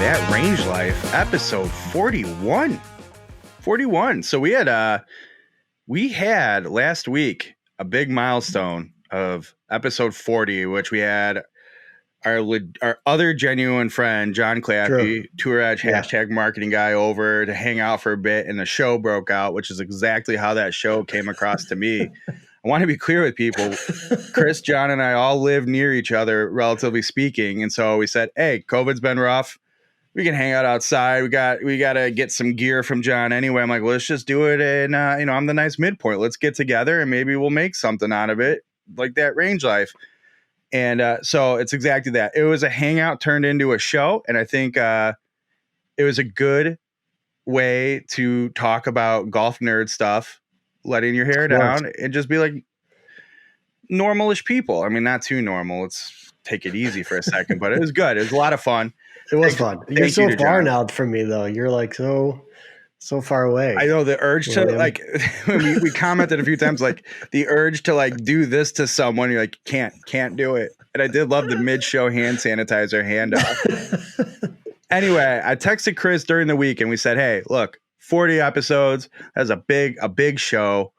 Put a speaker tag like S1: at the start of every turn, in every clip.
S1: That Range Life, episode 41. 41. So we had last week a big milestone of episode 40, which we had our other genuine friend, John Claffey, Tour Edge hashtag marketing guy, over to hang out for a bit, and the show broke out, which is exactly how that show came across to me. I want to be clear with people. Chris, John, and I all live near each other, relatively speaking. And so we said, hey, COVID's been rough. We can hang out outside. We got to get some gear from John anyway. I'm like, well, let's just do it. And, I'm the nice midpoint. Let's get together and maybe we'll make something out of it, like that Range Life. And so it's exactly that. It was a hangout turned into a show. And I think it was a good way to talk about golf nerd stuff, letting your hair down and just be like normalish people. I mean, not too normal. Let's take it easy for a second, but it was good. It was a lot of fun.
S2: It was fun. You're so far now from me, though. You're like so far away.
S1: I know the urge to like. we commented a few times, like the urge to like do this to someone. You're like, can't do it. And I did love the mid-show hand sanitizer handoff. Anyway, I texted Chris during the week and we said, hey, look, 40 episodes. That's a big show.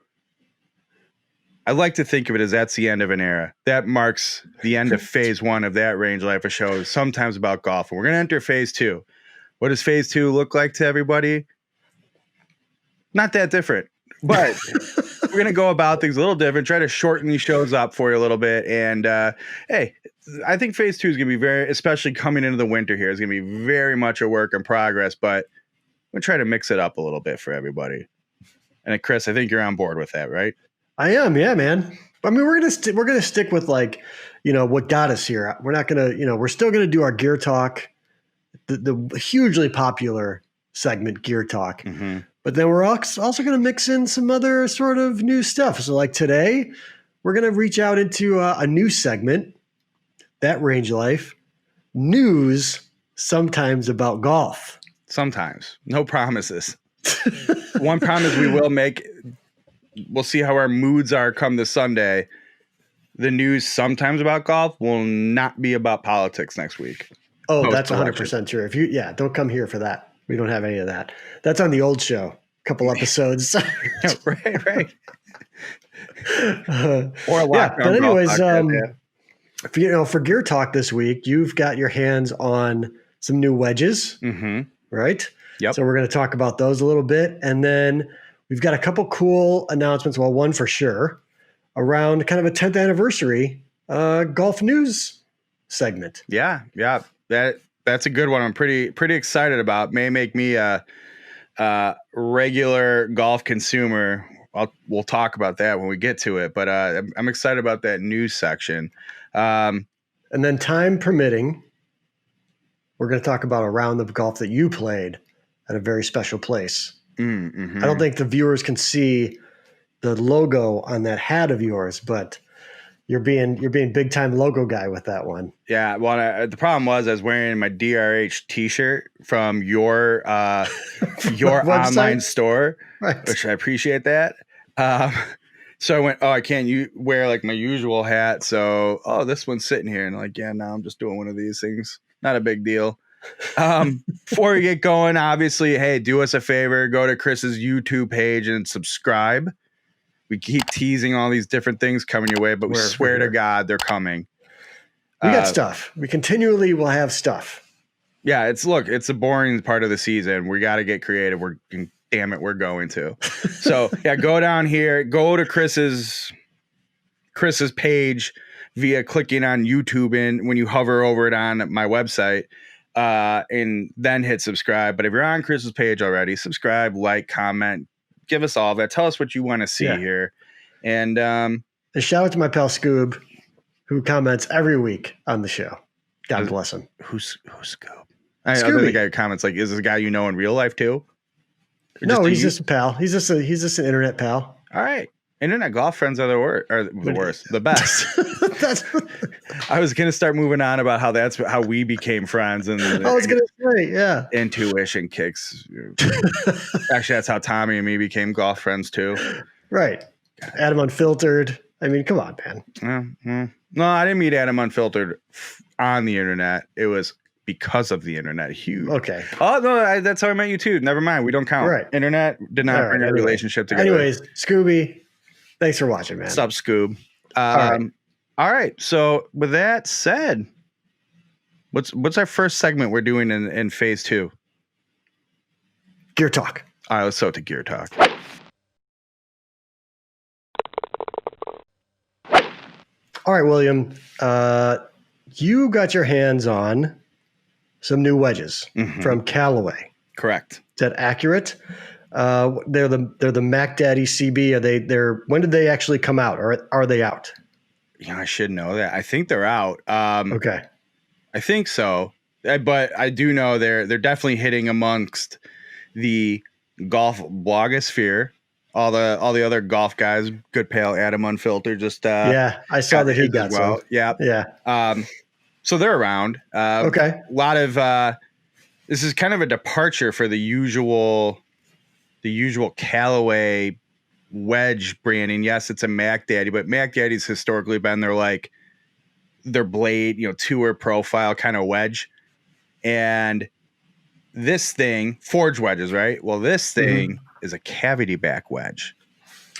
S1: I like to think of it as that's the end of an era. That marks the end of phase one of that Range Life of shows, sometimes about golf. And we're going to enter phase two. What does phase two look like to everybody? Not that different, but we're going to go about things a little different, try to shorten these shows up for you a little bit. And hey, I think phase two is going to be especially coming into the winter here, is going to be very much a work in progress, but we'll try to mix it up a little bit for everybody. And Chris, I think you're on board with that, right?
S2: I am, yeah, man. I mean, we're gonna stick with like, what got us here. We're not gonna, we're still gonna do our gear talk, the hugely popular segment Gear Talk. Mm-hmm. But then we're also gonna mix in some other sort of new stuff. So like today, we're gonna reach out into a new segment, that Range Life news, sometimes about golf.
S1: Sometimes, no promises. One promise we will make. We'll see how our moods are come this Sunday. The news sometimes about golf will not be about politics next week.
S2: Oh, that's 100% true. Don't come here for that. We don't have any of that. That's on the old show. A couple episodes.
S1: Right. Or a
S2: lockdown. But anyways, for Gear Talk this week, you've got your hands on some new wedges, right?
S1: Yep.
S2: So we're going to talk about those a little bit, and then we've got a couple cool announcements. Well, one for sure around kind of a 10th anniversary golf news segment.
S1: Yeah. That's a good one. I'm pretty excited about. May make me a regular golf consumer. We'll talk about that when we get to it. But I'm excited about that news section.
S2: And then, time permitting, we're going to talk about a round of golf that you played at a very special place. Mm-hmm. I don't think the viewers can see the logo on that hat of yours, but you're being big time logo guy with that one.
S1: Yeah. Well, the problem was I was wearing my DRH T-shirt from your online store, right, which I appreciate that. So I went, I can't wear like my usual hat. So, this one's sitting here, and like, yeah, now I'm just doing one of these things. Not a big deal. Before we get going, obviously, hey, do us a favor, go to Chris's YouTube page and subscribe. We keep teasing all these different things coming your way, but we swear to God they're coming.
S2: We got stuff. We continually will have stuff.
S1: Yeah, it's a boring part of the season. We got to get creative. Damn it, we're going to. So yeah, go down here, go to Chris's page via clicking on YouTube, and when you hover over it on my website, and then hit subscribe. But if you're on Chris's page already, subscribe, like, comment, give us all that. Tell us what you want to see here. And
S2: a shout out to my pal Scoob, who comments every week on the show. God bless him.
S1: Who's Scoob? I think the guy who comments, like, is this a guy you know in real life too?
S2: No, he's just a pal. He's just an internet pal.
S1: All right. Internet golf friends are the worst, the best. I was going to start moving on about how that's how we became friends. And
S2: I was going to say, yeah.
S1: Intuition kicks. Actually, that's how Tommy and me became golf friends too.
S2: Right. Adam Unfiltered. I mean, come on, man.
S1: No, I didn't meet Adam Unfiltered on the internet. It was because of the internet. Huge.
S2: Okay.
S1: Oh no, that's how I met you too. Never mind. We don't count.
S2: Right.
S1: Internet did not bring our relationship together.
S2: Anyways, Scooby, thanks for watching, man.
S1: Sup, Scoob.
S2: All
S1: right. So with that said, what's our first segment we're doing in phase 2?
S2: Gear talk.
S1: All right, let's go to Gear Talk.
S2: All right, William. You got your hands on some new wedges from Callaway.
S1: Correct.
S2: Is that accurate? They're the Mack Daddy CB. When did they actually come out, or are they out?
S1: Yeah, I should know that. I think they're out.
S2: Okay.
S1: I think so, but I do know they're definitely hitting amongst the golf blogosphere. All the other golf guys, Good Pal, Adam Unfiltered, just
S2: I saw that he got
S1: well.
S2: some.
S1: Yeah. So they're around.
S2: Okay.
S1: A lot of this is kind of a departure for the usual Callaway wedge branding. Yes, it's a Mack Daddy, but Mack Daddy's historically been their blade, tour profile kind of wedge. And this thing, forged wedges, right? Well, this thing is a cavity back wedge.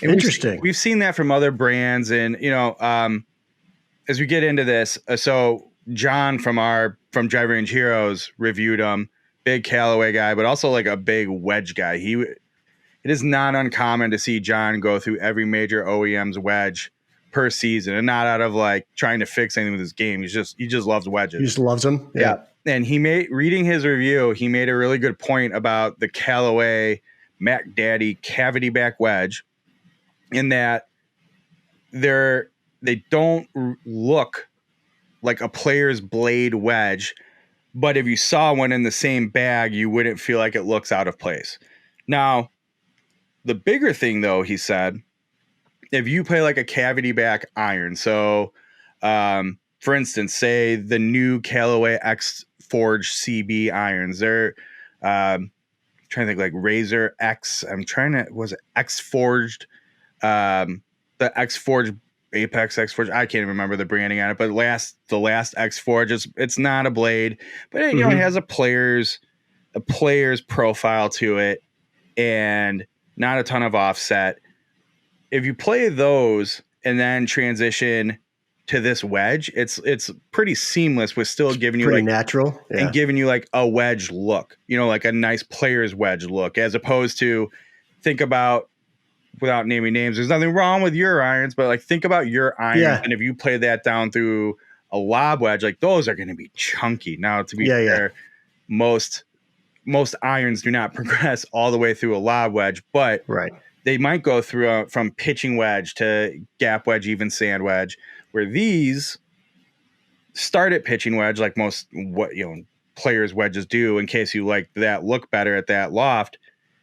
S1: And
S2: interesting.
S1: We've seen that from other brands, and as we get into this, so John from Driver Range Heroes reviewed them. Big Callaway guy, but also like a big wedge guy. It is not uncommon to see John go through every major OEM's wedge per season, and not out of like trying to fix anything with his game. He just loves wedges.
S2: He just loves them.
S1: Yeah. And reading his review, he made a really good point about the Callaway Mack Daddy cavity back wedge, in that they don't look like a player's blade wedge, but if you saw one in the same bag, you wouldn't feel like it looks out of place. Now, the bigger thing though, he said, if you play like a cavity back iron, so for instance, say the new Callaway X Forged CB irons, they're trying to think like Razor X. Was it X Forged? The X Forged Apex X Forged. I can't even remember the branding on it, but the last X Forged, it's not a blade, but it has a player's profile to it, and not a ton of offset. If you play those and then transition to this wedge, it's pretty seamless with still giving you like
S2: natural
S1: and giving you like a wedge look, like a nice player's wedge look, as opposed to, think about, without naming names, there's nothing wrong with your irons, but like think about your irons, and if you play that down through a lob wedge, like those are going to be chunky. Now, to be fair, most irons do not progress all the way through a lob wedge, but they might go through from pitching wedge to gap wedge, even sand wedge, where these start at pitching wedge, like most players' wedges do, in case you like that look better at that loft,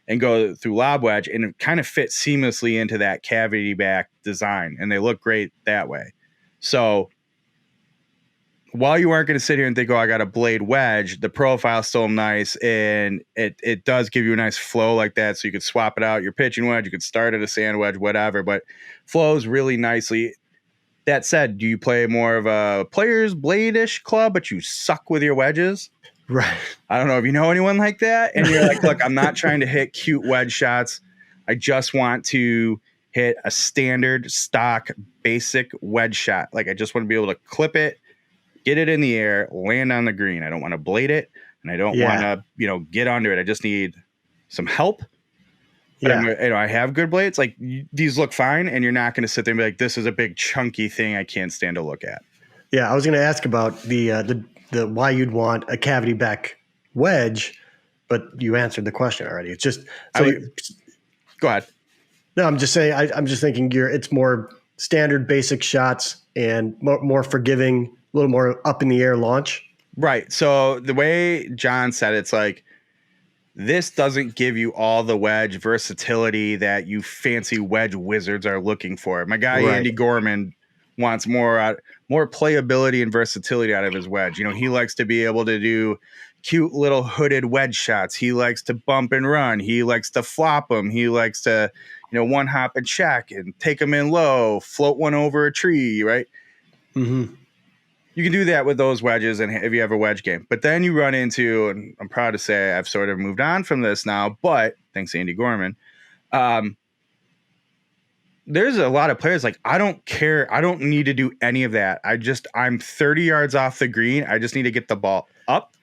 S1: and go through lob wedge, and it kind of fits seamlessly into that cavity back design, and they look great that way. So while you aren't going to sit here and think, oh, I got a blade wedge, the profile's still nice, and it does give you a nice flow like that. So you could swap it out, your pitching wedge, you could start at a sand wedge, whatever, but flows really nicely. That said, do you play more of a player's blade-ish club, but you suck with your wedges?
S2: Right.
S1: I don't know if you know anyone like that, and you're like, look, I'm not trying to hit cute wedge shots. I just want to hit a standard, stock, basic wedge shot. Like, I just want to be able to clip it, get it in the air, land on the green. I don't want to blade it, and I don't want to, get under it. I just need some help. But I have good blades. Like, these look fine, and you're not going to sit there and be like, this is a big chunky thing I can't stand to look at.
S2: Yeah, I was going to ask about the why you'd want a cavity back wedge, but you answered the question already. It's just
S1: go ahead.
S2: No, I'm just saying. I'm just thinking it's more standard, basic shots and more forgiving, a little more up in the air launch.
S1: Right. So the way John said, it's like, this doesn't give you all the wedge versatility that you fancy wedge wizards are looking for. My guy Andy Gorman wants more playability and versatility out of his wedge. He likes to be able to do cute little hooded wedge shots. He likes to bump and run. He likes to flop them. He likes to, one hop and check and take them in low, float one over a tree, right?
S2: Mm-hmm.
S1: you can do that with those wedges, and if you have a wedge game. But then you run into, and I'm proud to say I've sort of moved on from this now, but thanks to Andy Gorman, there's a lot of players like, I don't care. I don't need to do any of that. I'm 30 yards off the green. I just need to get the ball up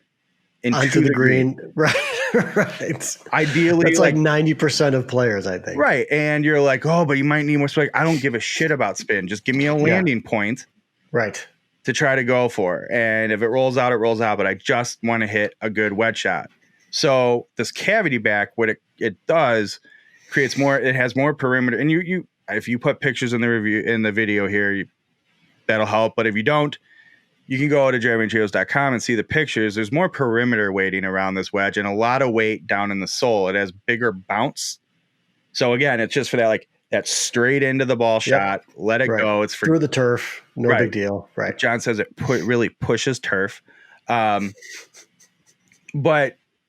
S2: onto the green. Right. Right.
S1: Ideally,
S2: that's like 90% of players, I think.
S1: Right. And you're like, oh, but you might need more spin. I don't give a shit about spin. Just give me a landing point.
S2: Right.
S1: To try to go for. And if it rolls out, it rolls out. But I just want to hit a good wedge shot. So this cavity back, what it does, creates more, it has more perimeter. And you if you put pictures in the video here, that'll help. But if you don't, you can go to drivingtrails.com and see the pictures. There's more perimeter weighting around this wedge and a lot of weight down in the sole. It has bigger bounce. So again, it's just for that, like that straight into the ball shot. Let it go. It's
S2: through the turf. No big deal. Right.
S1: John says it really pushes turf. But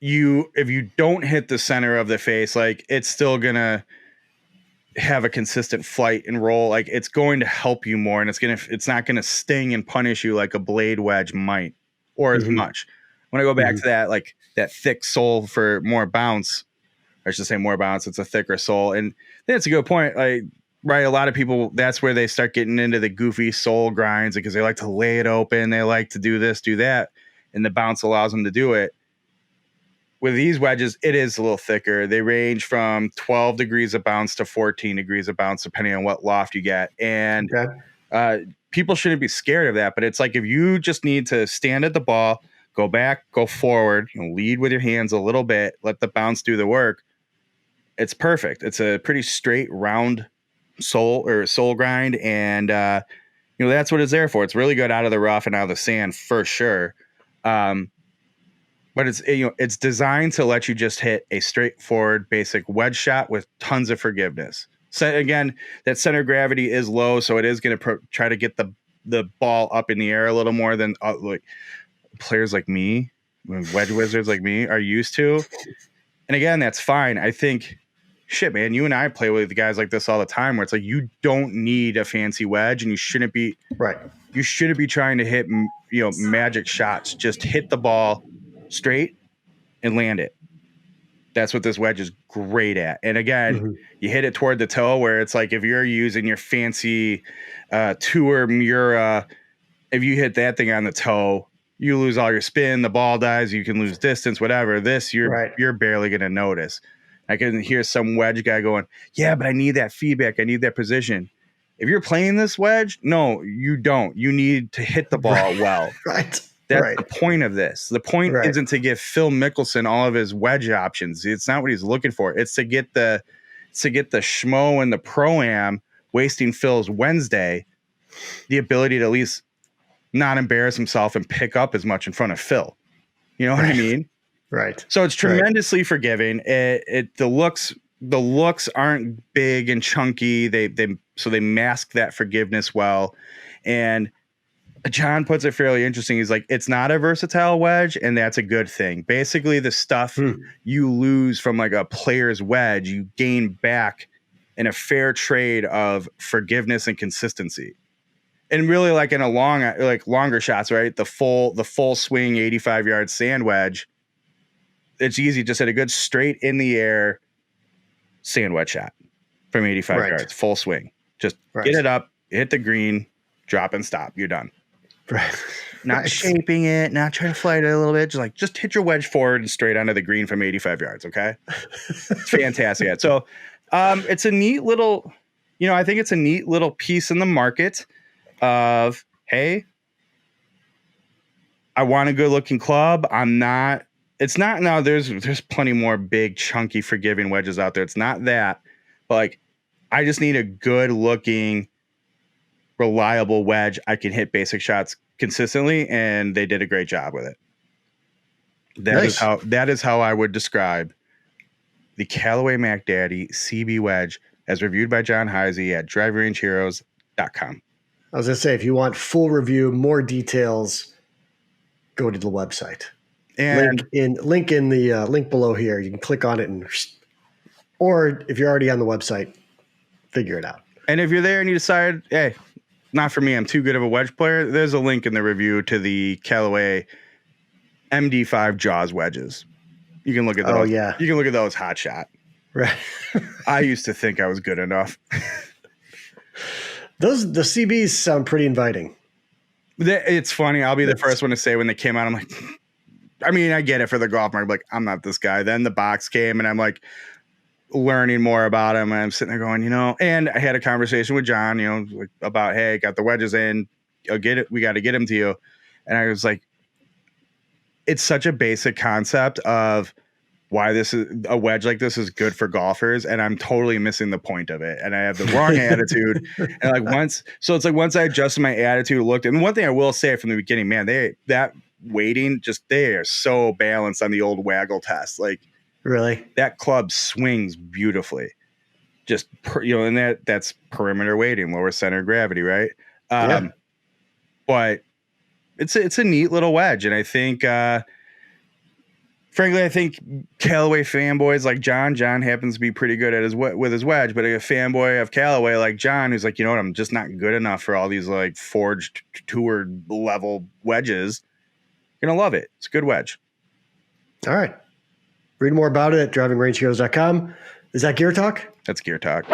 S1: if you don't hit the center of the face, like it's still gonna have a consistent flight and roll. Like it's going to help you more, and it's not gonna sting and punish you like a blade wedge might, or as much. When I go back to that, like that thick sole for more bounce, I should say more bounce. It's a thicker sole, and that's a good point. Like, right, a lot of people, that's where they start getting into the goofy sole grinds because they like to lay it open. They like to do this, do that, and the bounce allows them to do it. With these wedges, it is a little thicker. They range from 12 degrees of bounce to 14 degrees of bounce, depending on what loft you get. And people shouldn't be scared of that. But it's like if you just need to stand at the ball, go back, go forward, lead with your hands a little bit, let the bounce do the work. It's perfect. It's a pretty straight, round sole grind. And, that's what it's there for. It's really good out of the rough and out of the sand for sure. But it's designed to let you just hit a straightforward, basic wedge shot with tons of forgiveness. So again, that center of gravity is low, so it is going to try to get the ball up in the air a little more than like players like me, wedge wizards like me, are used to. And again, that's fine. I think, shit, man, you and I play with guys like this all the time, where it's like you don't need a fancy wedge, and you shouldn't be You shouldn't be trying to hit magic shots. Just hit the ball straight and land it. That's what this wedge is great at. And again, you hit it toward the toe, where it's like if you're using your fancy Tour Mura, if you hit that thing on the toe, you lose all your spin, the ball dies, you can lose distance, whatever. This, you're barely going to notice. I can hear some wedge guy going, yeah, but I need that feedback. I need that position. If you're playing this wedge, no, you don't. You need to hit the ball well.
S2: Right.
S1: That's the point of this. The point isn't to give Phil Mickelson all of his wedge options. It's not what he's looking for. It's to get the schmo and the pro-am wasting Phil's Wednesday the ability to at least not embarrass himself and pick up as much in front of Phil. You know what I mean?
S2: Right.
S1: So it's tremendously forgiving. The looks aren't big and chunky. They mask that forgiveness well. And John puts it fairly interesting. He's like, it's not a versatile wedge, and that's a good thing. Basically, the stuff you lose from like a player's wedge, you gain back in a fair trade of forgiveness and consistency. And really, like in longer shots, right? The full swing 85-yard sand wedge, it's easy. Just hit a good straight in the air sand wedge shot from 85 yards, full swing. Just get it up, hit the green, drop and stop. You're done.
S2: Right.
S1: Not shaping it, not trying to flight it a little bit. Just hit your wedge forward and straight onto the green from 85 yards. Okay. It's fantastic. So it's a neat little, I think it's a neat little piece in the market of, hey, I want a good looking club. It's not now. There's plenty more big, chunky, forgiving wedges out there. It's not that, but like, I just need a good looking, reliable wedge. I can hit basic shots consistently, and they did a great job with it. That is how I would describe the Callaway Mack Daddy CB wedge as reviewed by John Heisey at driverangeheroes.com.
S2: I was going to say, if you want full review, more details, go to the website. And link in the link below here. You can click on it, or if you're already on the website, figure it out.
S1: And if you're there and you decide, hey, not for me. I'm too good of a wedge player. There's a link in the review to the Callaway MD5 Jaws wedges. You can look at those.
S2: Oh, yeah.
S1: You can look at those hot shot.
S2: Right.
S1: I used to think I was good enough.
S2: The CBs sound pretty inviting.
S1: It's funny. I'll be the first one to say when they came out, I'm like, I mean, I get it for the golf market. Like, I'm not this guy. Then the box came and I'm like learning more about him. And I'm sitting there going, and I had a conversation with John, like about, hey, got the wedges in. I'll get it. We got to get them to you. And I was like, it's such a basic concept of why this is a wedge like this is good for golfers. And I'm totally missing the point of it. And I have the wrong attitude. And like once I adjusted my attitude, looked, and one thing I will say from the beginning, man, that weighting, they are so balanced on the old waggle test. Like
S2: really,
S1: that club swings beautifully. Just, and that's perimeter weighting, lower center of gravity. Right. But it's a neat little wedge. And I think, frankly, I think Callaway fanboys like John happens to be pretty good at with his wedge, but a fanboy of Callaway like John, who's like, I'm just not good enough for all these like forged tour level wedges. You're going to love it. It's a good wedge.
S2: All right. Read more about it at drivingrangeheroes.com. Is that Gear Talk?
S1: That's Gear Talk.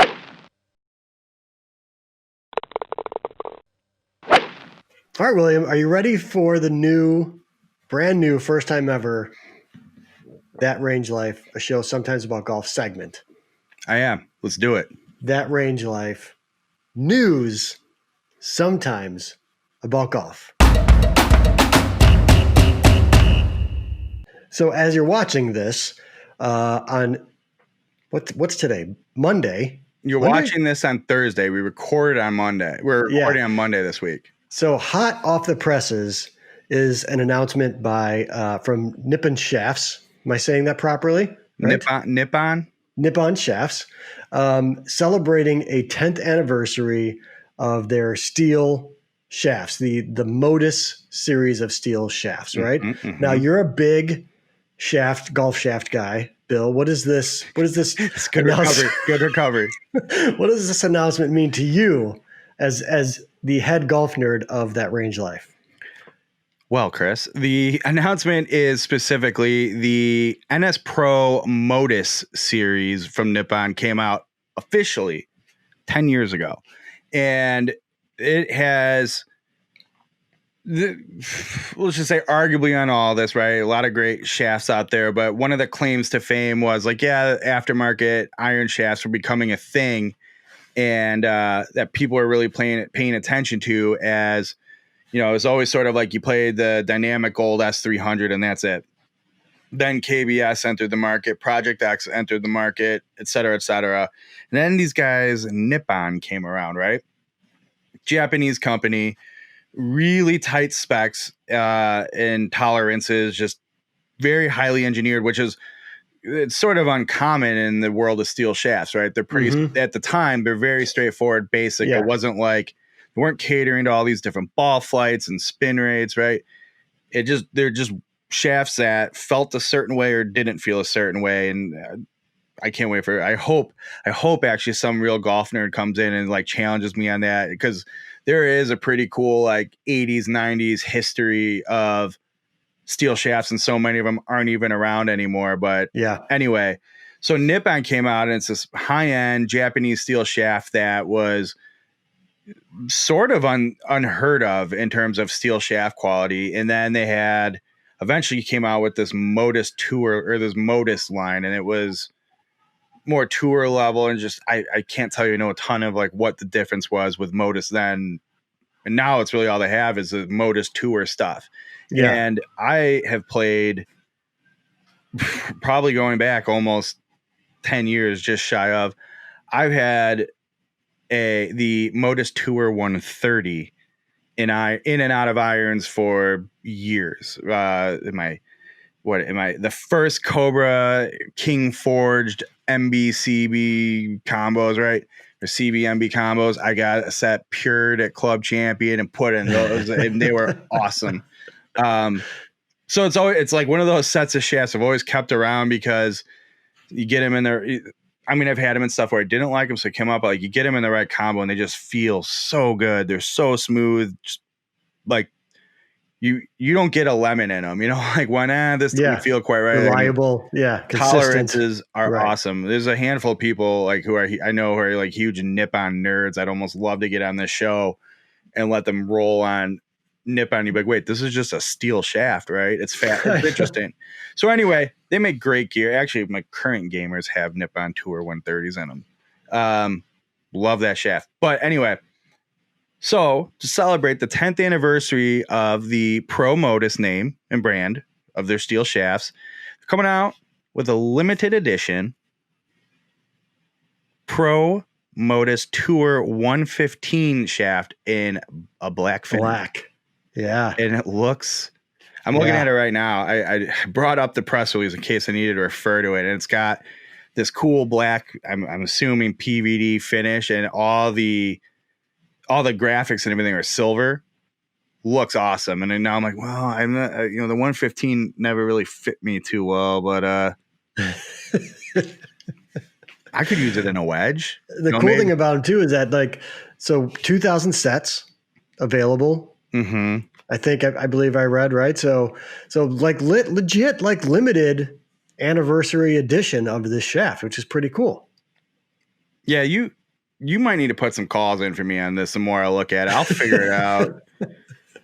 S2: All right, William, are you ready for the brand new, first time ever That Range Life, a show sometimes about golf segment?
S1: I am. Let's do it.
S2: That Range Life news, sometimes about golf. So as you're watching this on what's today? Monday.
S1: You're watching this on Thursday. We recorded on Monday. We're recording on Monday this week.
S2: So hot off the presses is an announcement from Nippon Shafts. Am I saying that properly?
S1: Right? Nippon
S2: Shafts, celebrating a 10th anniversary of their steel shafts, the Modus series of steel shafts, right? Mm-hmm. Now you're a big golf shaft guy, Bill. What is this?
S1: It's good recovery.
S2: What does this announcement mean to you as the head golf nerd of That Range Life?
S1: Well, Chris, the announcement is specifically the NS Pro Modus series from Nippon came out officially 10 years ago. And it has, let's just say arguably on all this, right? A lot of great shafts out there. But one of the claims to fame was like, aftermarket iron shafts were becoming a thing. And that people are really paying attention to as, it's always sort of like you played the Dynamic Gold S300 and that's it. Then KBS entered the market, Project X entered the market, et cetera, et cetera. And then these guys, Nippon, came around, right? Japanese company, really tight specs and tolerances, just very highly engineered, it's sort of uncommon in the world of steel shafts, right? They're pretty, at the time, they're very straightforward, basic. Yeah. It wasn't like, they weren't catering to all these different ball flights and spin rates, right? They're just shafts that felt a certain way or didn't feel a certain way. And I can't wait for it. I hope actually some real golf nerd comes in and like challenges me on that, because there is a pretty cool like 80s, 90s history of steel shafts, and so many of them aren't even around anymore. But anyway, so Nippon came out and it's this high-end Japanese steel shaft that was sort of unheard of in terms of steel shaft quality. And then they eventually came out with this Modus Tour, or this Modus line, and it was more tour level. And just I can't tell you a ton of like what the difference was with Modus then, and now it's really all they have is the Modus Tour stuff. Yeah. And I have played probably going back almost 10 years, just shy of. I've had the Modus Tour 130 in and out of irons for years. The first Cobra King forged MB CB combos, right? Or CB MB combos. I got a set pured at Club Champion and put in those, and they were awesome. So it's like one of those sets of shafts I've always kept around, because you get them in there. I mean, I've had them and stuff where I didn't like them, so I came up like you get them in the right combo and they just feel so good. They're so smooth, just like you don't get a lemon in them, like when this doesn't feel quite right.
S2: Reliable, consistent.
S1: Tolerances are awesome. There's a handful of people like I know who are like huge Nippon nerds. I'd almost love to get on this show and let them roll on Nippon. You'd be like, wait, this is just a steel shaft, right? It's fat. It's interesting. So anyway, they make great gear. Actually, my current gamers have Nippon Tour 130s in them. Love that shaft. But anyway, so to celebrate the 10th anniversary of the Pro Modus name and brand of their steel shafts, they're coming out with a limited edition Pro Modus Tour 115 shaft in a black finish.
S2: Black. Yeah.
S1: And it looks, I'm looking at it right now. I brought up the press release in case I needed to refer to it. And it's got this cool black, I'm assuming PVD finish, and all the graphics and everything are silver. Looks awesome. And then now I'm like, well, I'm not, the 115 never really fit me too well, but I could use it in a wedge.
S2: The cool thing about them too is that 2,000 sets available.
S1: Mm-hmm.
S2: I believe I read right. So legit limited anniversary edition of this shaft, which is pretty cool.
S1: Yeah, you might need to put some calls in for me on this. The more I look at it, I'll figure it out.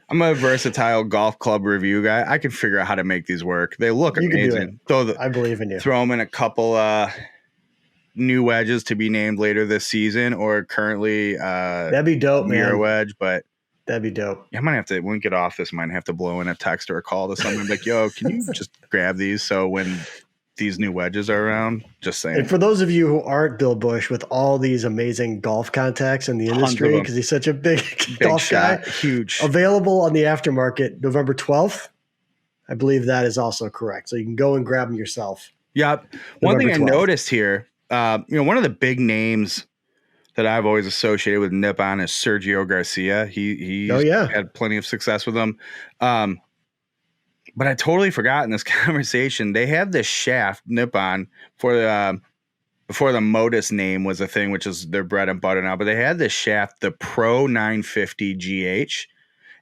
S1: I'm a versatile golf club review guy. I can figure out how to make these work. They look amazing.
S2: I believe in you.
S1: Throw them in a couple new wedges to be named later this season, or currently
S2: that'd be dope, man.
S1: Wedge, but
S2: that'd be dope.
S1: I might have to, when we get off this, might have to blow in a text or a call to someone like, yo, can you just grab these so when these new wedges are around? Just saying.
S2: And for those of you who aren't Bill Bush with all these amazing golf contacts in the industry, because he's such a big golf guy,
S1: huge,
S2: available on the aftermarket November 12th. I believe that is also correct. So you can go and grab them yourself.
S1: Yep. One thing I noticed here, one of the big names that I've always associated with Nippon is Sergio Garcia. He had plenty of success with them. But I totally forgot in this conversation, they had this shaft Nippon before the Modus name was a thing, which is their bread and butter now. But they had this shaft, the Pro 950 GH.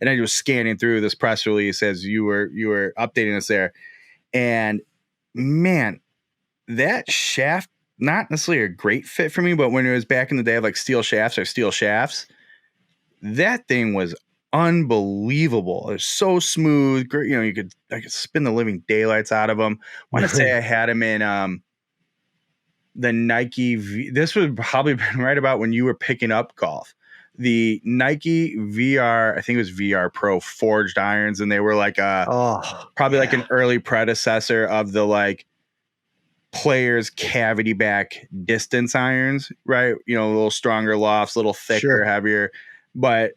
S1: And I was scanning through this press release as you were updating us there. And man, that shaft, not necessarily a great fit for me, but when it was back in the day of like steel shafts, that thing was unbelievable. It was so smooth. I could spin the living daylights out of them. I want to say I had them in the Nike this would probably been right about when you were picking up golf. The Nike VR, I think it was VR Pro forged irons, and they were like like an early predecessor of the like players cavity back distance irons, right? A little stronger lofts, a little thicker, heavier, but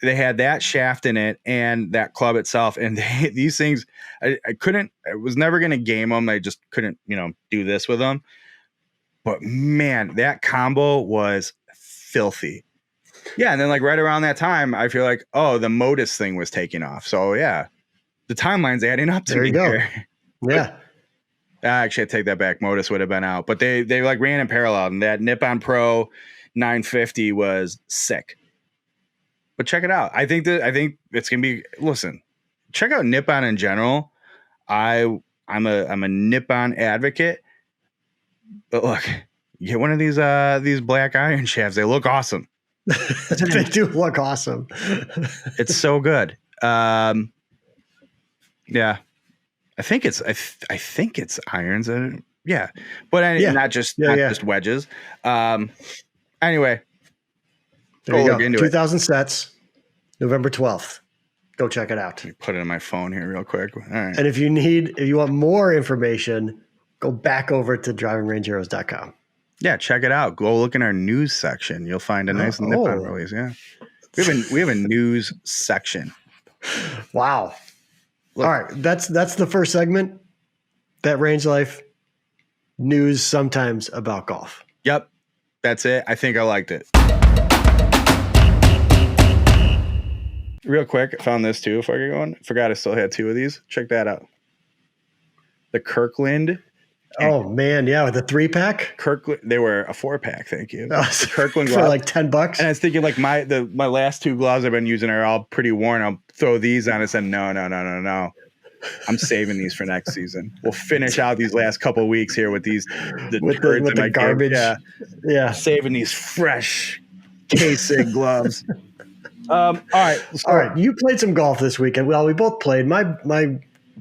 S1: they had that shaft in it and that club itself. And these things, I was never going to game them. I just couldn't, do this with them. But man, that combo was filthy. Yeah. And then like right around that time, I feel like, the Modus thing was taking off. So yeah, the timeline's adding up to me.
S2: There you go. Yeah.
S1: Actually, I take that back. Modus would have been out, but they like ran in parallel, and that Nippon Pro 950 was sick. But check it out. I think it's gonna be. Listen, check out Nippon in general. I'm a Nippon advocate, but look, you get one of these black iron shafts. They look awesome.
S2: They do look awesome.
S1: It's so good. Yeah. I think it's irons. Yeah, but not just wedges. Anyway,
S2: there you go. 2,000 sets, November 12th. Go check it out.
S1: Let me put it in my phone here real quick. All right.
S2: And if you want more information, go back over to drivingrangeheroes.com.
S1: Yeah, check it out. Go look in our news section. You'll find a nice Nippon release. Yeah, we have a news section.
S2: Wow. Look. All right, that's the first segment. That Range Life news sometimes about golf.
S1: Yep, that's it. I think I liked it. Real quick, I found this too before I get going. Forgot I still had two of these. Check that out. The Kirkland
S2: Oh man, yeah, with the 3-pack.
S1: Kirkland, they were a 4-pack. Thank you.
S2: Oh,
S1: Kirkland
S2: for
S1: gloves.
S2: like $10.
S1: And I was thinking, like, my last 2 gloves I've been using are all pretty worn. I'll throw these on. I said, no. I'm saving these for next season. We'll finish out these last couple of weeks here with these
S2: with the garbage.
S1: Yeah. Saving these fresh K-Sig gloves. All right.
S2: All right. You played some golf this weekend. Well, we both played. My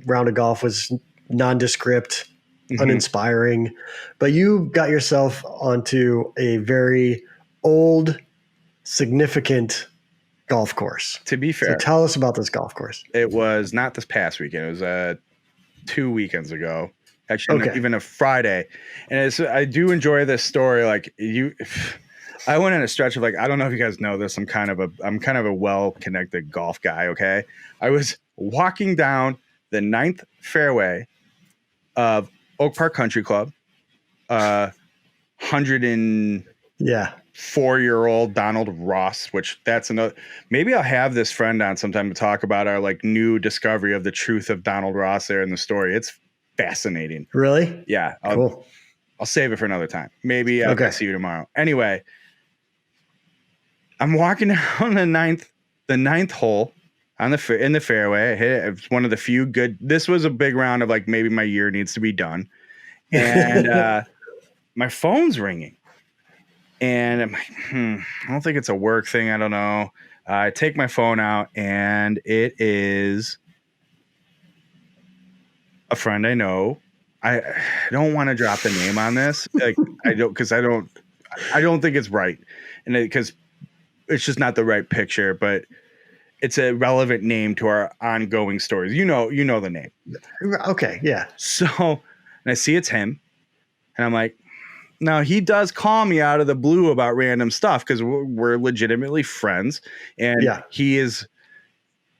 S2: round of golf was nondescript, uninspiring, but you got yourself onto a very old, significant golf course.
S1: To be fair,
S2: so tell us about this golf course.
S1: It was not this past weekend. It was 2 weekends ago. Actually, not even a Friday. And I do enjoy this story. Like I went on a stretch of, like, I don't know if you guys know this. I'm kind of a well-connected golf guy. Okay, I was walking down the 9th fairway of Oak Park Country Club, 104-year-old Donald Ross, which that's another. Maybe I'll have this friend on sometime to talk about our, like, new discovery of the truth of Donald Ross there in the story. It's fascinating.
S2: Really?
S1: Yeah.
S2: Cool.
S1: I'll save it for another time. Maybe I'll see you tomorrow. Anyway, I'm walking down the ninth hole in the fairway. I hit it. It was one of the few good. This was a big round of, like, maybe my year needs to be done. And my phone's ringing. And I'm like, I don't think it's a work thing. I don't know. I take my phone out, and it is a friend I know. I don't want to drop the name on this. Like, I don't think it's right. And because it's just not the right picture, but it's a relevant name to our ongoing stories. You know the name.
S2: Okay. Yeah.
S1: So, and I see it's him, and I'm like, now he does call me out of the blue about random stuff because we're legitimately friends, and he is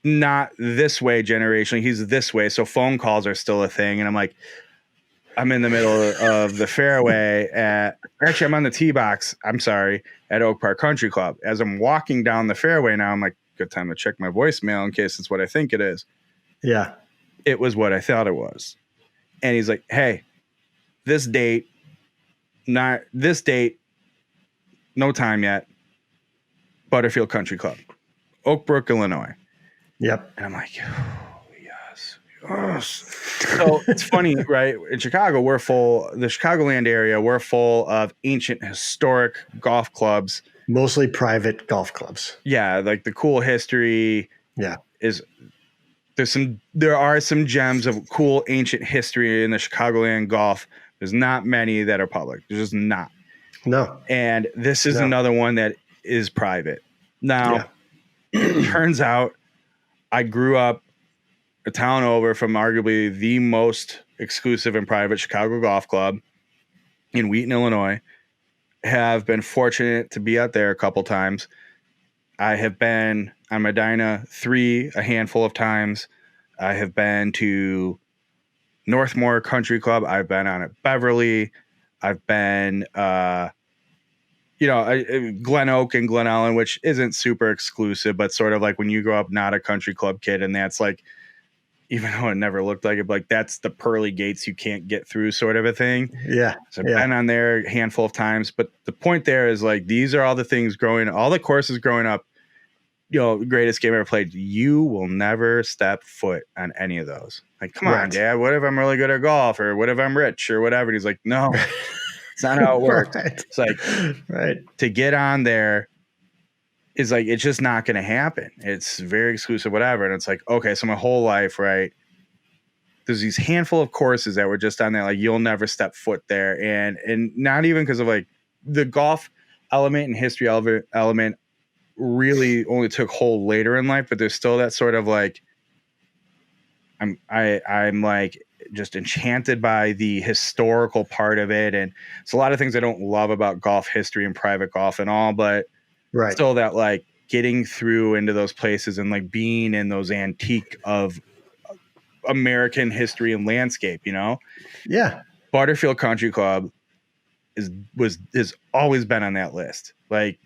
S1: not this way generationally. He's this way. So phone calls are still a thing. And I'm like, I'm in the middle of the fairway actually I'm on the tee box. I'm sorry, at Oak Park Country Club. As I'm walking down the fairway now, I'm like, good time to check my voicemail in case it's what I think it is.
S2: Yeah.
S1: It was what I thought it was. And he's like, hey, this date, no time yet. Butterfield Country Club, Oak Brook, Illinois.
S2: Yep.
S1: And I'm like, oh, yes. So it's funny, right? In Chicago, the Chicagoland area, we're full of ancient historic golf clubs.
S2: Mostly private golf clubs.
S1: Yeah. Like the cool history there are some gems of cool ancient history in the Chicagoland golf. There's not many that are public. There's just not.
S2: No.
S1: And this is another one that is private. Now, it turns out I grew up a town over from arguably the most exclusive and private Chicago golf club in Wheaton, Illinois. Have been fortunate to be out there a couple times. I have been on Medina 3 a handful of times. I have been to Northmore Country Club. I've been on at Beverly. I've been, Glen Oak and Glen Ellen, which isn't super exclusive, but sort of like when you grow up not a country club kid, and that's like, even though it never looked like it, like that's the pearly gates you can't get through sort of a thing.
S2: Yeah.
S1: So I've been on there a handful of times, but the point there is, like, these are all the things all the courses growing up, greatest game ever played. You will never step foot on any of those. Like, come on, Dad, what if I'm really good at golf, or what if I'm rich or whatever? And he's like, no, it's not how it works. It's like, to get on there is like, it's just not going to happen. It's very exclusive, whatever. And it's like, okay, so my whole life, right, there's these handful of courses that were just on there, like, you'll never step foot there. And not even because of, like, the golf element and history element really only took hold later in life, but there's still that sort of, like, I'm like just enchanted by the historical part of it. And it's a lot of things I don't love about golf history and private golf and all, but still that, like, getting through into those places and, like, being in those antique of American history and landscape, Yeah. Butterfield Country Club has always been on that list. Like,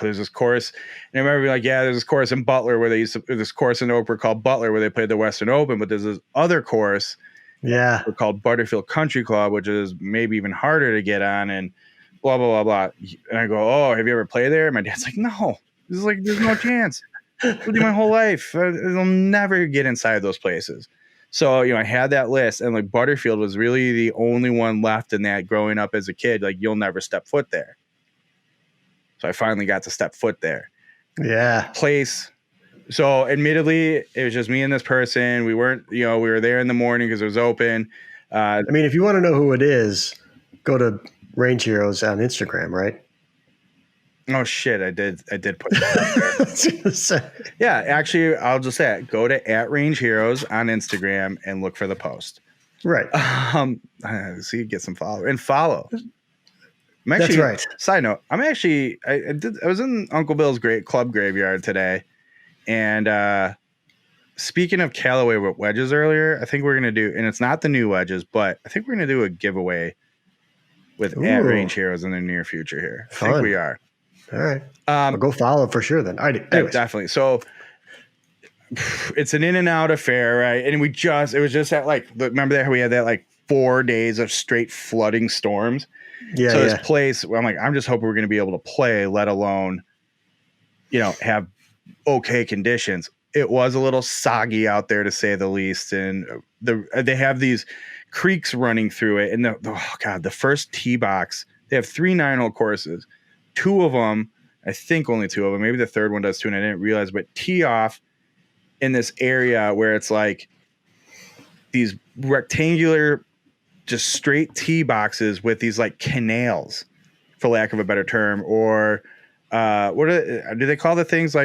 S1: there's this course, and I remember being like, there's this course in Butler where this course in Oak Brook called Butler where they played the Western Open, but there's this other course
S2: Yeah.
S1: They're called Butterfield Country Club, which is maybe even harder to get on, and blah, blah, blah, blah. And I go, oh, have you ever played there? And my dad's like, no, this is like, there's no chance. I'll do my whole life. I'll never get inside those places. So, I had that list, and like Butterfield was really the only one left in that growing up as a kid. Like, you'll never step foot there. So I finally got to step foot there.
S2: Yeah.
S1: Place. So admittedly, it was just me and this person. We weren't, we were there in the morning because it was open.
S2: I mean, if you want to know who it is, go to Range Heroes on Instagram, right?
S1: Oh shit! I did put that out there. Yeah, actually, I'll just say it. Go to @Range Heroes on Instagram and look for the post.
S2: Right.
S1: So you get some follow and follow.
S2: That's right.
S1: Side note: I was in Uncle Bill's club graveyard today, and speaking of Callaway wedges earlier, I think we're gonna do, and it's not the new wedges, but I think we're gonna do a giveaway with @Range Heroes in the near future here. I think we are.
S2: All right. I'll go follow for sure then. Anyways.
S1: Definitely. So it's an in and out affair, right? And it was just at remember that we had that 4 days of straight flooding storms.
S2: Yeah.
S1: So this place, I'm like, I'm just hoping we're going to be able to play, let alone, have okay conditions. It was a little soggy out there to say the least. And they have these creeks running through it. And the first tee box, they have 3 9-hole courses. 2 of them, I think only 2 of them, maybe the third one does too, and I didn't realize, but tee off in this area where it's like these rectangular, just straight tee boxes with these canals, for lack of a better term, or do they call the things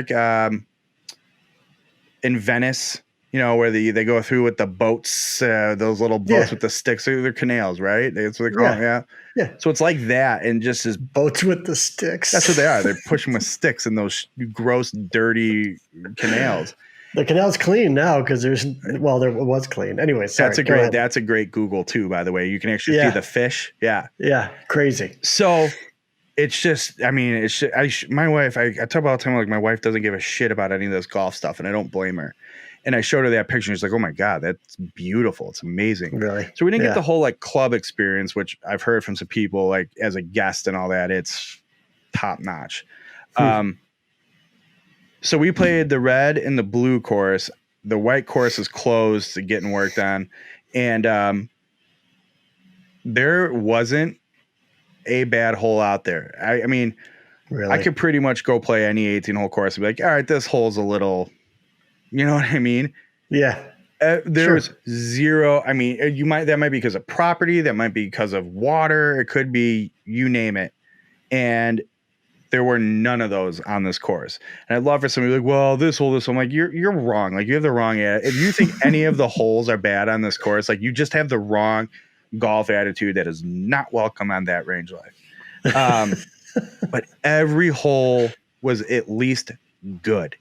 S1: in Venice, where they go through with the boats, those little boats with the sticks, they're canals, right? That's what they call them, yeah.
S2: Yeah.
S1: So it's like that, and just as
S2: boats with the sticks.
S1: That's what they are. They're pushing with sticks in those gross, dirty canals.
S2: The canal's clean now because there was clean. Anyway, sorry.
S1: That's a great Google too, by the way. You can actually see the fish. Yeah.
S2: Yeah. Crazy.
S1: So it's just, my wife, I talk about all the time, my wife doesn't give a shit about any of this golf stuff, and I don't blame her. And I showed her that picture, and she's like, oh my God, that's beautiful. It's amazing.
S2: Really?
S1: So we didn't get the whole club experience, which I've heard from some people, as a guest and all that, it's top notch. So we played the red and the blue course. The white course is closed to getting worked on. And there wasn't a bad hole out there. I mean, really? I could pretty much go play any 18-hole course and be like, all right, this hole's a little, you know what I mean?
S2: Yeah.
S1: There was zero. I mean, that might be because of property. That might be because of water. It could be, you name it. And there were none of those on this course. And I'd love for somebody like, well, this hole. I'm like, you're wrong. You have the wrong attitude. If you think any of the holes are bad on this course, you just have the wrong golf attitude that is not welcome on that range life. But every hole was at least good.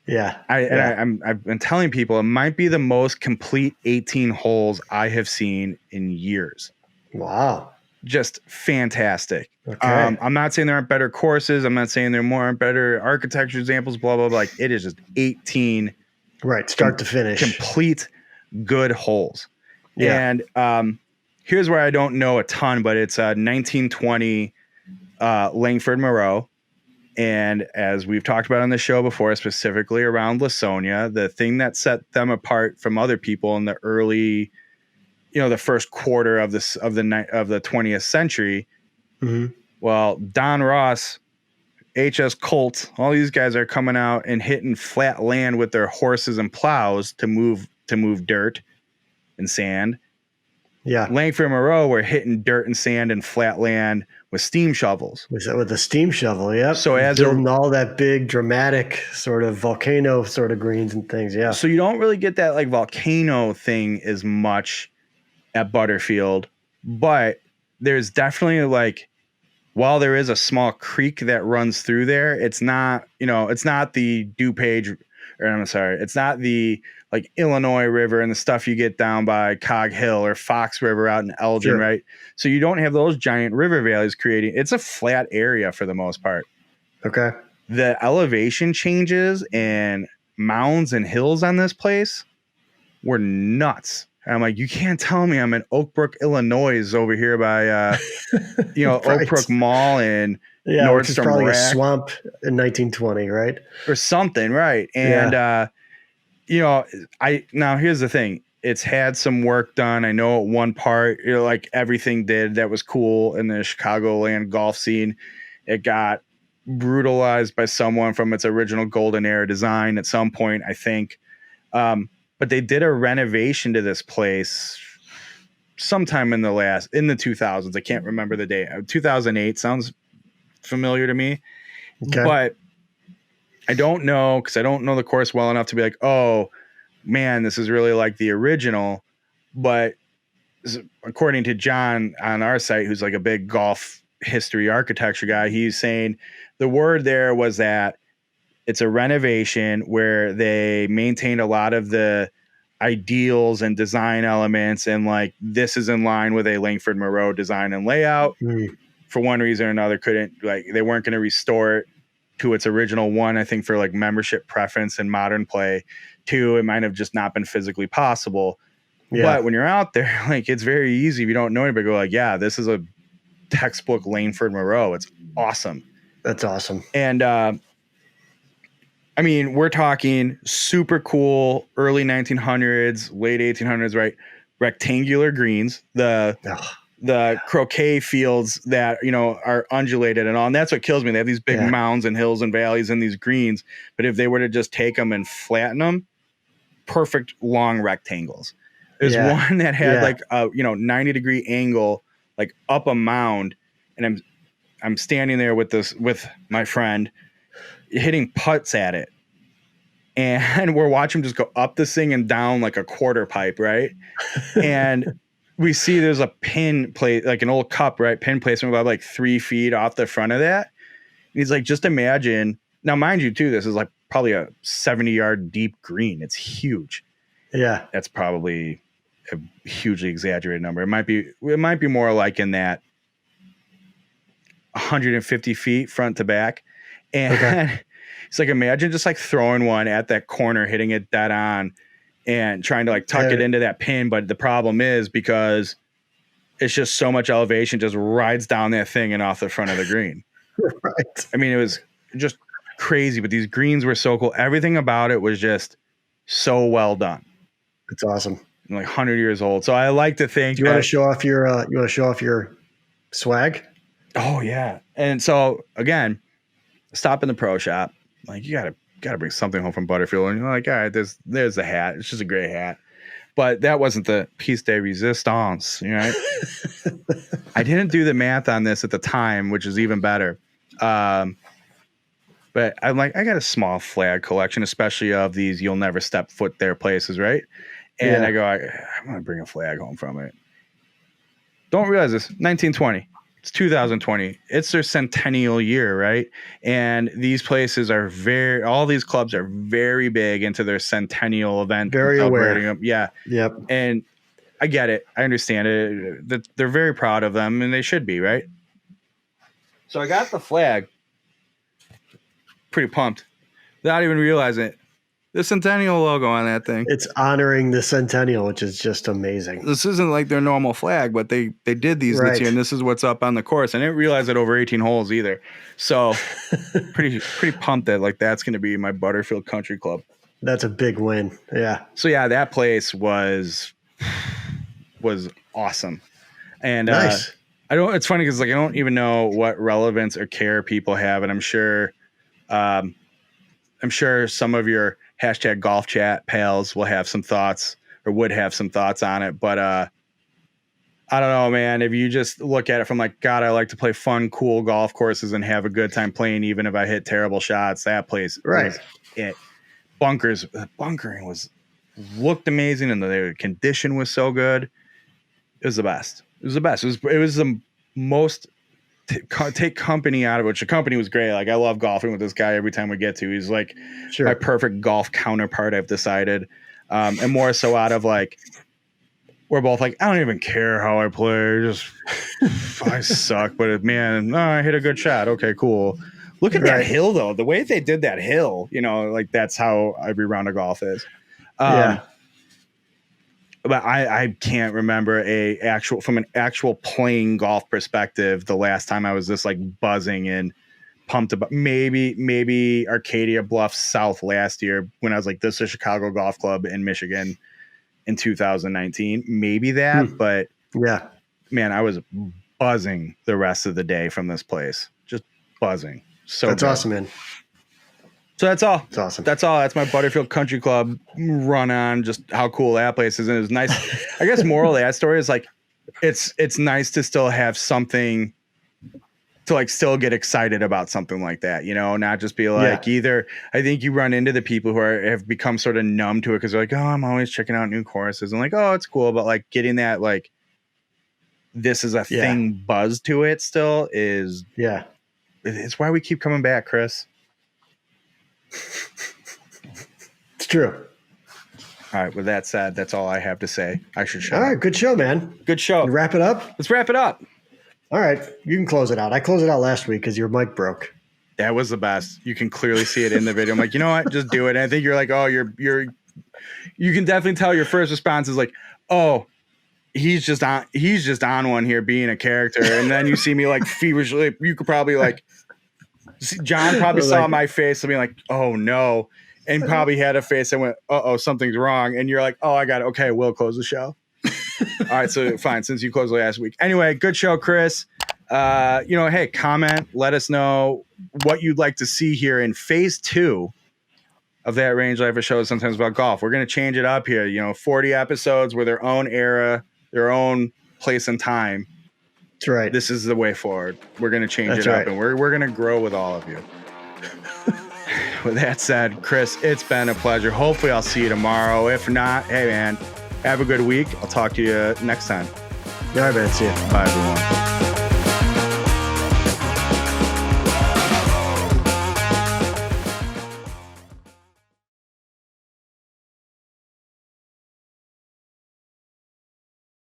S2: Yeah.
S1: I've been telling people it might be the most complete 18 holes I have seen in years.
S2: Wow.
S1: Just fantastic.
S2: Okay.
S1: I'm not saying there aren't better courses. I'm not saying there aren't better architecture examples, blah, blah, blah. It is just 18.
S2: Right. Start to finish.
S1: Complete good holes.
S2: Yeah.
S1: And here's where I don't know a ton, but it's 1920 Langford Moreau. And as we've talked about on the show before, specifically around Lasonia, the thing that set them apart from other people in the early, the first quarter of the 20th century.
S2: Mm-hmm.
S1: Well, Don Ross, HS Colt, all these guys are coming out and hitting flat land with their horses and plows to move dirt and sand.
S2: Yeah.
S1: Langford Moreau were hitting dirt and sand and flat land with steam shovels.
S2: Was that with the steam shovel? Yep.
S1: So as
S2: building all that big dramatic sort of volcano sort of greens and things. Yeah.
S1: So you don't really get that volcano thing as much at Butterfield, but there's definitely while there is a small creek that runs through there, it's not, it's not the DuPage, or I'm sorry, it's not the Illinois River and the stuff you get down by Cog Hill or Fox River out in Elgin, right? So you don't have those giant river valleys creating. It's a flat area for the most part.
S2: Okay.
S1: The elevation changes and mounds and hills on this place were nuts. And I'm like, you can't tell me I'm in Oak Brook, Illinois, over here by Oak
S2: Right.
S1: Brook Mall and
S2: Yeah, which is
S1: Nordstrom
S2: probably a
S1: Rack
S2: swamp in 1920, right?
S1: or something, right? And now here's the thing. It's had some work done. I know at one part, like everything did that was cool in the Chicagoland golf scene. It got brutalized by someone from its original golden era design at some point, I think. But they did a renovation to this place sometime in the 2000s. I can't remember the date. 2008 sounds familiar to me,
S2: Okay.
S1: but I don't know, because I don't know the course well enough to be like, oh man, this is really like the original. But according to John on our site, who's like a big golf history architecture guy, he's saying the word there was that it's a renovation where they maintained a lot of the ideals and design elements, and like this is in line with a Langford Moreau design and layout. For one reason or another, they weren't going to restore it to its original one. I think for like membership preference and modern play. Two, it might have just not been physically possible. Yeah. But when you're out there, like it's very easy if you don't know anybody, go like, yeah, this is a textbook Langford Moreau. It's awesome.
S2: That's awesome.
S1: And I mean, we're talking super cool early 1900s, late 1800s, right? Rectangular greens, the croquet fields that, are undulated and all. And that's what kills me. They have these big mounds and hills and valleys in these greens. But if they were to just take them and flatten them, perfect long rectangles. There's one that had like a 90-degree angle, like up a mound, and I'm standing there with my friend, hitting putts at it, and we're watching him just go up this thing and down like a quarter pipe, right? And we see there's a pin plate, like an old cup, right? Pin placement about like 3 feet off the front of that. And he's like, just imagine. Now, mind you, too, this is like probably a 70-yard deep green. It's huge.
S2: Yeah,
S1: that's probably a hugely exaggerated number. It might be more like in that 150 feet front to back. And it's like, imagine just like throwing one at that corner, hitting it dead on and trying to like tuck it into that pin. But the problem is, because it's just so much elevation, just rides down that thing and off the front of the green.
S2: Right.
S1: I mean, it was just crazy, but these greens were so cool. Everything about it was just so well done.
S2: It's awesome.
S1: I'm like 100 years old. So I like to think.
S2: Do you want to show off your swag?
S1: Oh yeah. And so again, stop in the pro shop. Like, you gotta bring something home from Butterfield. And you're like, all right, there's the hat. It's just a great hat. But that wasn't the piece de resistance, right? I didn't do the math on this at the time, which is even better. But I'm like, I got a small flag collection, especially of these you'll never step foot there places, right? And I go, I'm going to bring a flag home from it. Don't realize this, 1920. It's 2020. It's their centennial year, right? And these places all these clubs are very big into their centennial event.
S2: Very aware.
S1: Them. Yeah.
S2: Yep.
S1: And I get it. I understand it. That they're very proud of them, and they should be, right? So I got the flag. Pretty pumped. Without even realizing it. The Centennial logo on that thing.
S2: It's honoring the Centennial, which is just amazing.
S1: This isn't like their normal flag, but they did these this year, and this is what's up on the course. I didn't realize it over 18 holes either. So pretty pumped that like that's going to be my Butterfield Country Club.
S2: That's a big win. Yeah.
S1: So yeah, that place was awesome. And
S2: nice.
S1: It's funny because like I don't even know what relevance or care people have, and I'm sure some of your hashtag golf chat pals will have some thoughts or would have some thoughts on it. But I don't know, man. If you just look at it from like, God, I like to play fun, cool golf courses and have a good time playing, even if I hit terrible shots, that place was it. Bunkering looked amazing, and the condition was so good. It was the best. It was the most take company out of it, which the company was great. Like, I love golfing with this guy every time we get to. He's like my perfect golf counterpart, I've decided. And more so out of like, we're both like, I don't even care how I play. Just I suck, but man, I hit a good shot. Okay, cool. Look at that hill though. The way they did that hill, like that's how every round of golf is. but I can't remember from an actual playing golf perspective the last time I was this like buzzing and pumped about. Maybe Arcadia Bluffs South last year when I was like, this is Chicago Golf Club in Michigan in 2019. Maybe that, but
S2: yeah,
S1: man, I was buzzing the rest of the day from this place. Just buzzing. So
S2: that's
S1: good.
S2: awesome, man.
S1: So that's all.
S2: That's awesome.
S1: That's all. That's my Butterfield Country Club run on just how cool that place is. And it was nice. I guess moral of that story is like, it's nice to still have something to like still get excited about something like that, you know, not just be like either. I think you run into the people who have become sort of numb to it because they're like, oh, I'm always checking out new courses and like, oh, it's cool. But like getting that, like, this is a thing buzz to it still is.
S2: Yeah.
S1: It's why we keep coming back, Chris.
S2: It's true.
S1: All right. With that said, that's all I have to say. I should shut
S2: All right.
S1: up.
S2: Good show, man.
S1: Good show.
S2: You wrap it up?
S1: Let's wrap it up.
S2: All right. You can close it out. I closed it out last week because your mic broke.
S1: That was the best. You can clearly see it in the video. I'm like, you know what? Just do it. And I think you're like, oh, you can definitely tell your first response is like, oh, he's just on one here being a character. And then you see me like feverishly, you could probably like, John probably saw my face and be like, oh no. And probably had a face that went, uh-oh, something's wrong. And you're like, oh, I got it. Okay, we'll close the show. All right, so fine, since you closed last week. Anyway, good show, Chris. Hey, comment. Let us know what you'd like to see here in phase 2 of that Range Lifer show, Sometimes About Golf. We're going to change it up here. 40 episodes with their own era, their own place and time.
S2: That's right.
S1: This is the way forward. We're going to change it up, and we're going to grow with all of you. With that said, Chris, it's been a pleasure. Hopefully I'll see you tomorrow. If not, hey, man, have a good week. I'll talk to you next time.
S2: All right, man. See you.
S1: Bye, everyone.